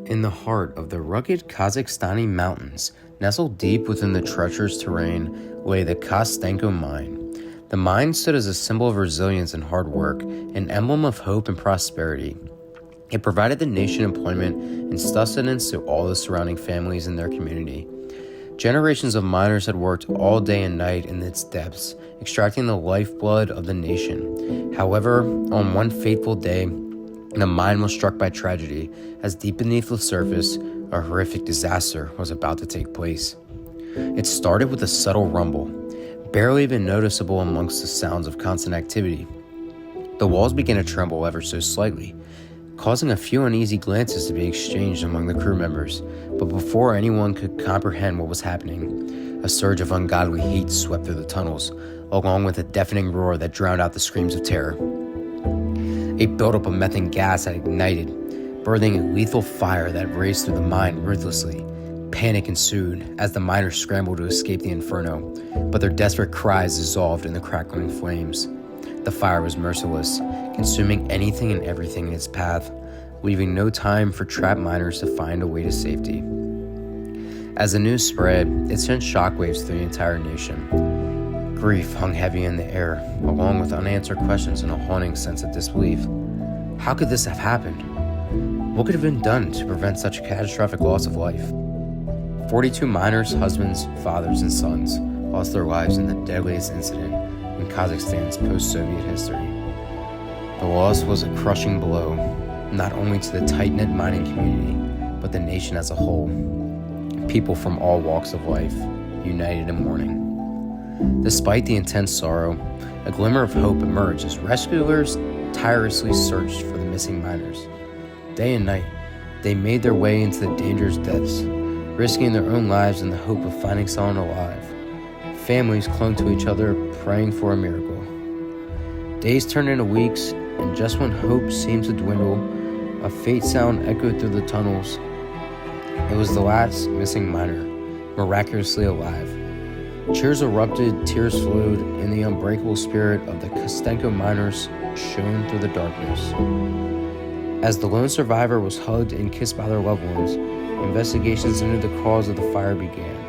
In the heart of the rugged Kazakhstani mountains, nestled deep within the treacherous terrain, lay the Kostenko mine. The mine stood as a symbol of resilience and hard work, an emblem of hope and prosperity. It provided the nation employment and sustenance to all the surrounding families in their community. Generations of miners had worked all day and night in its depths, extracting the lifeblood of the nation. However, on one fateful day, the mine was struck by tragedy, as deep beneath the surface, a horrific disaster was about to take place. It started with a subtle rumble, barely even noticeable amongst the sounds of constant activity. The walls began to tremble ever so slightly, causing a few uneasy glances to be exchanged among the crew members. But before anyone could comprehend what was happening, a surge of ungodly heat swept through the tunnels, along with a deafening roar that drowned out the screams of terror. A buildup of methane gas had ignited, birthing a lethal fire that raced through the mine ruthlessly. Panic ensued as the miners scrambled to escape the inferno, but their desperate cries dissolved in the crackling flames. The fire was merciless, consuming anything and everything in its path, leaving no time for trapped miners to find a way to safety. As the news spread, it sent shockwaves through the entire nation. Grief hung heavy in the air, along with unanswered questions and a haunting sense of disbelief. How could this have happened? What could have been done to prevent such a catastrophic loss of life? 42 miners, husbands, fathers, and sons lost their lives in the deadliest incident in Kazakhstan's post-Soviet history. The loss was a crushing blow, not only to the tight-knit mining community, but the nation as a whole. People from all walks of life united in mourning. Despite the intense sorrow, a glimmer of hope emerged as rescuers tirelessly searched for the missing miners. Day and night, they made their way into the dangerous depths, risking their own lives in the hope of finding someone alive. Families clung to each other, praying for a miracle. Days turned into weeks, and just when hope seemed to dwindle, a faint sound echoed through the tunnels. It was the last missing miner, miraculously alive. Cheers erupted, tears flowed, and the unbreakable spirit of the Kostenko miners shone through the darkness. As the lone survivor was hugged and kissed by their loved ones, investigations into the cause of the fire began.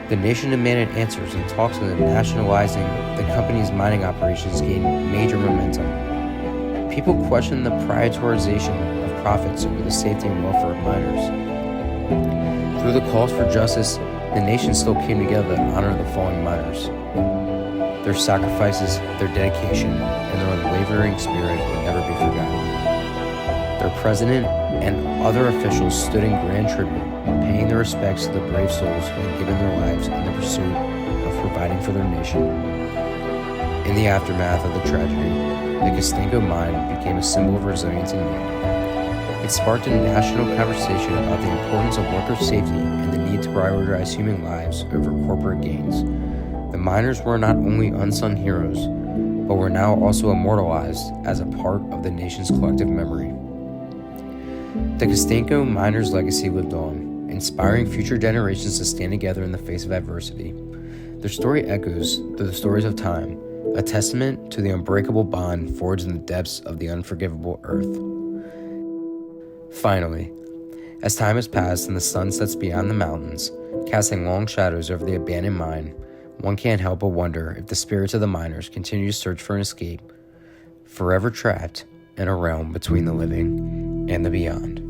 The nation demanded answers, and talks of nationalizing the company's mining operations gained major momentum. People questioned the prioritization of profits over the safety and welfare of miners. Through the calls for justice, the nation still came together to honor the fallen miners. Their sacrifices, their dedication, and their unwavering spirit would never be forgotten. Their president and other officials stood in grand tribute, paying their respects to the brave souls who had given their lives in the pursuit of providing for their nation. In the aftermath of the tragedy, the Kostenko mine became a symbol of resilience and unity. It sparked a national conversation about the importance of worker safety and the need to prioritize human lives over corporate gains. The miners were not only unsung heroes, but were now also immortalized as a part of the nation's collective memory. The Kostenko miners' legacy lived on, inspiring future generations to stand together in the face of adversity. Their story echoes through the stories of time, a testament to the unbreakable bond forged in the depths of the unforgivable earth. Finally, as time has passed and the sun sets beyond the mountains, casting long shadows over the abandoned mine, one can't help but wonder if the spirits of the miners continue to search for an escape, forever trapped in a realm between the living and the beyond.